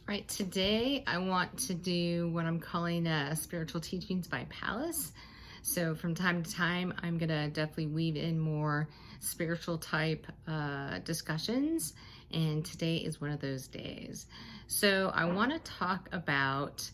Right, today I want to do what I'm calling spiritual teachings by Pallas. So from time to time, I'm gonna definitely weave in more spiritual type discussions, and today is one of those days. So I want to talk about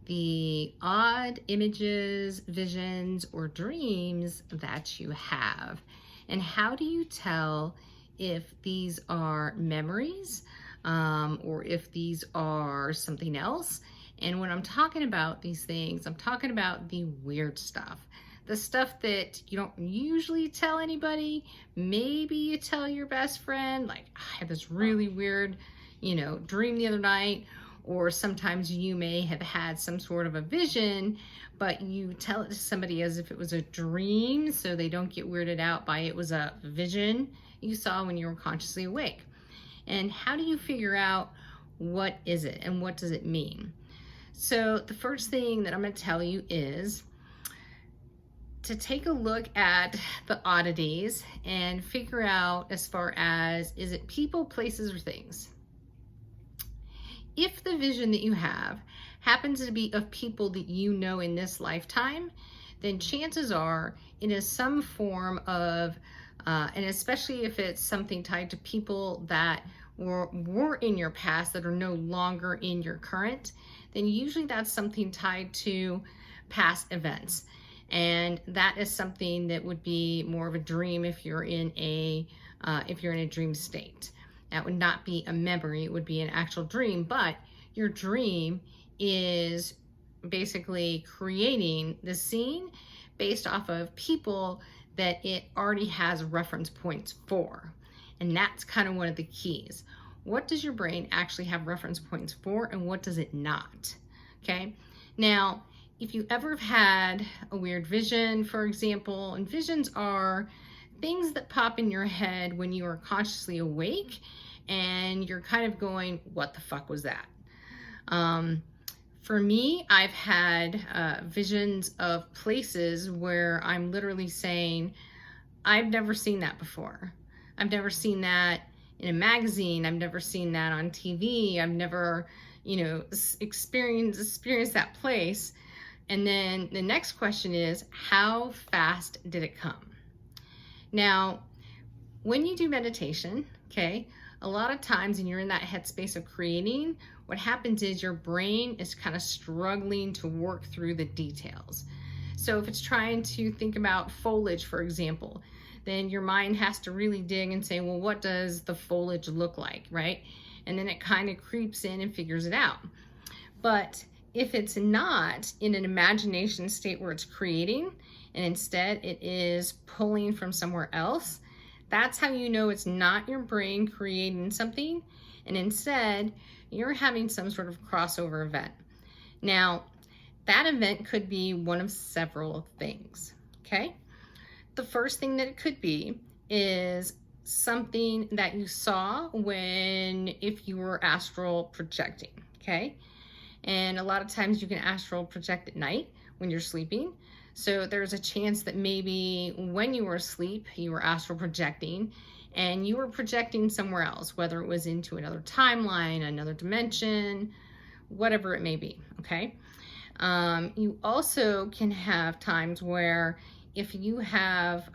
the odd images, visions, or dreams that you have, and how do you tell if these are memories or if these are something else. And when I'm talking about these things, I'm talking about the weird stuff. The stuff that you don't usually tell anybody. Maybe you tell your best friend, like, I had this really weird, dream the other night. Or sometimes you may have had some sort of a vision, but you tell it to somebody as if it was a dream so they don't get weirded out by it was a vision you saw when you were consciously awake. And how do you figure out what is it and what does it mean? So the first thing that I'm going to tell you is to take a look at the oddities and figure out as far as, is it people, places, or things? If the vision that you have happens to be of people that you know in this lifetime, then chances are it is some form of, and especially if it's something tied to people that were in your past that are no longer in your current, then usually that's something tied to past events. And that is something that would be more of a dream if you're in a dream state. That would not be a memory, it would be an actual dream, but your dream is basically creating the scene based off of people that it already has reference points for. And that's kind of one of the keys. What does your brain actually have reference points for and what does it not? Okay. Now, if you ever have had a weird vision, for example, and visions are things that pop in your head when you are consciously awake and you're kind of going, what the fuck was that? For me, I've had visions of places where I'm literally saying, I've never seen that before. I've never seen that in a magazine. I've never seen that on TV. I've never, experienced that place. And then the next question is, how fast did it come? Now, when you do meditation, okay, a lot of times when you're in that headspace of creating, what happens is your brain is kind of struggling to work through the details. So if it's trying to think about foliage, for example, then your mind has to really dig and say, well, what does the foliage look like, right? And then it kind of creeps in and figures it out. But if it's not in an imagination state where it's creating, and instead it is pulling from somewhere else, that's how you know it's not your brain creating something, and instead you're having some sort of crossover event. Now, that event could be one of several things, okay? The first thing that it could be is something that you saw if you were astral projecting, okay? And a lot of times you can astral project at night when you're sleeping. So there's a chance that maybe when you were asleep, you were astral projecting and you were projecting somewhere else, whether it was into another timeline, another dimension, whatever it may be, okay? You also can have times where if you have,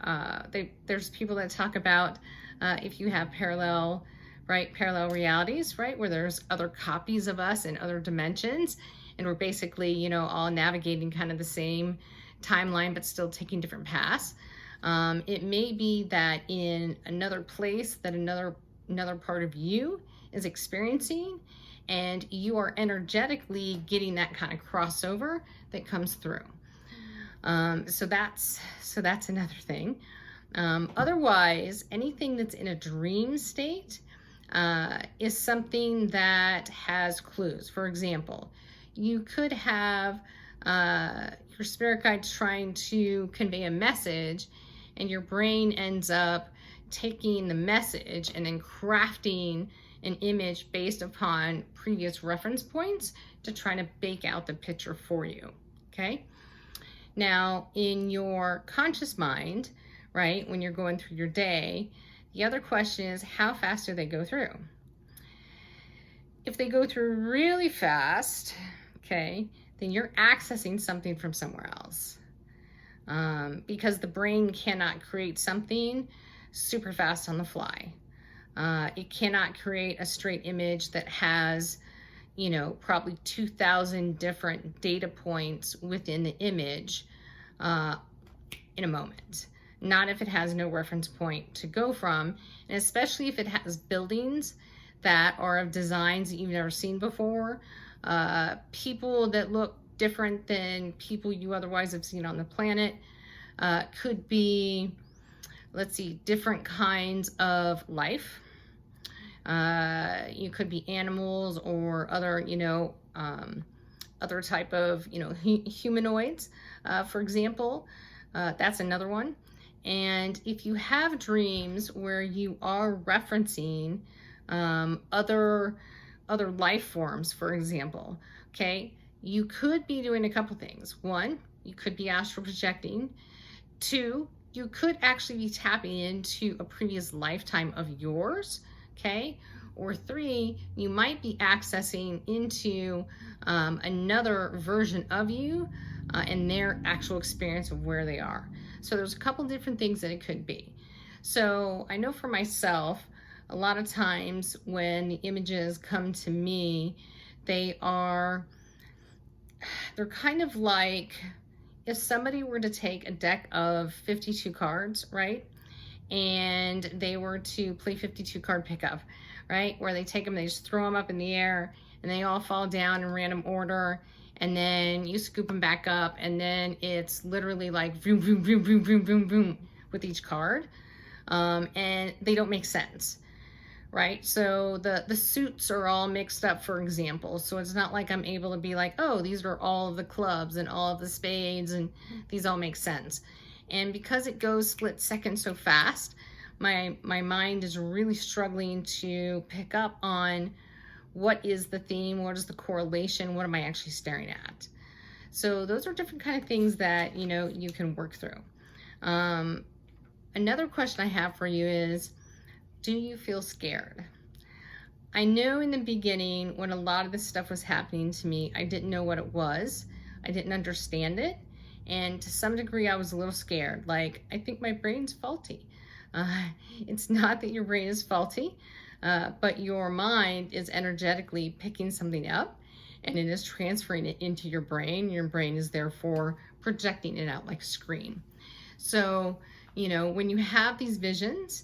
there's people that talk about if you have parallel realities, right? Where there's other copies of us in other dimensions and we're basically, all navigating kind of the same timeline, but still taking different paths. It may be that in another place that another part of you is experiencing, and you are energetically getting that kind of crossover that comes through. So that's another thing. Otherwise, anything that's in a dream state is something that has clues. For example, you could have your spirit guides trying to convey a message, and your brain ends up taking the message and then crafting an image based upon previous reference points to try to bake out the picture for you, okay? Now, in your conscious mind, right, when you're going through your day, the other question is, how fast do they go through? If they go through really fast, okay, then you're accessing something from somewhere else. Because the brain cannot create something super fast on the fly. It cannot create a straight image that has, you know, probably 2,000 different data points within the image in a moment. Not if it has no reference point to go from, and especially if it has buildings that are of designs that you've never seen before, people that look different than people you otherwise have seen on the planet, could be, let's see, different kinds of life. You could be animals or other, you know, other type of, you know, humanoids, for example. That's another one. And if you have dreams where you are referencing other life forms, for example, okay, you could be doing a couple things. One, you could be astral projecting. Two, you could actually be tapping into a previous lifetime of yours, okay? Or three, you might be accessing into another version of you and their actual experience of where they are. So there's a couple different things that it could be. So I know for myself, a lot of times when the images come to me, they're kind of like if somebody were to take a deck of 52 cards, right? And they were to play 52 card pickup, right? Where they take them, they just throw them up in the air and they all fall down in random order. And then you scoop them back up and then it's literally like vroom, vroom, vroom, vroom, vroom, vroom, vroom with each card. And they don't make sense, right? So the suits are all mixed up, for example. So it's not like I'm able to be like, oh, these are all of the clubs and all of the spades and these all make sense. And because it goes split second so fast, my mind is really struggling to pick up on what is the theme, what is the correlation, what am I actually staring at? So those are different kind of things that, you know, you can work through. Another question I have for you is, do you feel scared? I know in the beginning when a lot of this stuff was happening to me, I didn't know what it was. I didn't understand it. And to some degree, I was a little scared. Like, I think my brain's faulty. It's not that your brain is faulty, but your mind is energetically picking something up and it is transferring it into your brain. Your brain is therefore projecting it out like a screen. So, you know, when you have these visions,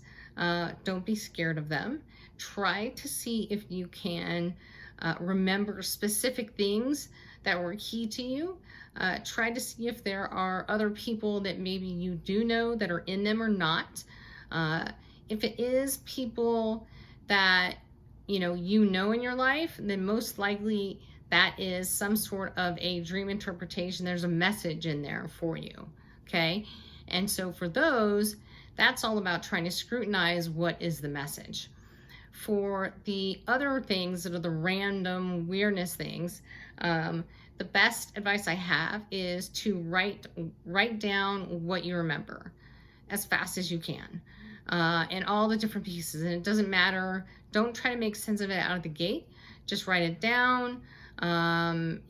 don't be scared of them. Try to see if you can remember specific things that were key to you. Try to see if there are other people that maybe you do know that are in them or not. If it is people that you know in your life, then most likely that is some sort of a dream interpretation. There's a message in there for you, okay? And so for those, that's all about trying to scrutinize what is the message. For the other things that are the random weirdness things, the best advice I have is to write down what you remember as fast as you can, and all the different pieces. And it doesn't matter. Don't try to make sense of it out of the gate. Just write it down.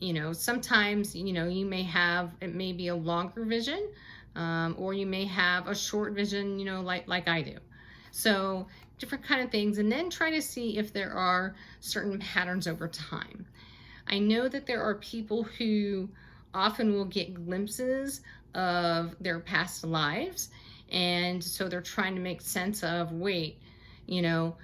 You know, sometimes, you know, you may have, it may be a longer vision, or you may have a short vision, you know, like I do. So different kind of things, and then try to see if there are certain patterns over time. I know that there are people who often will get glimpses of their past lives, and so they're trying to make sense of, wait, you know,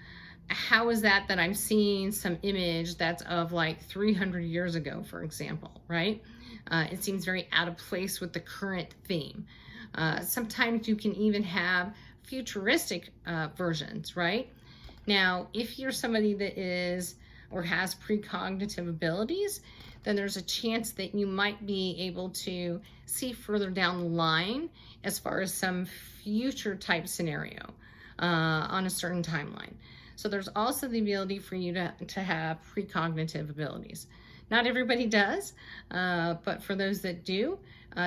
how is that I'm seeing some image that's of like 300 years ago, for example, right? It seems very out of place with the current theme. Sometimes you can even have futuristic versions, right? Now, if you're somebody that is or has precognitive abilities, then there's a chance that you might be able to see further down the line as far as some future type scenario on a certain timeline. So there's also the ability for you to have precognitive abilities. Not everybody does, but for those that do,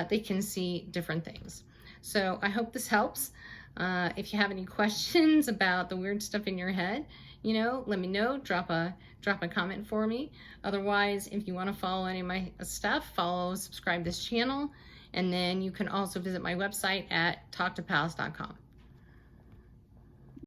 they can see different things. So I hope this helps. If you have any questions about the weird stuff in your head, you know, let me know, drop a comment for me. Otherwise, if you want to follow any of my stuff, subscribe this channel, and then you can also visit my website at talktopallas.com.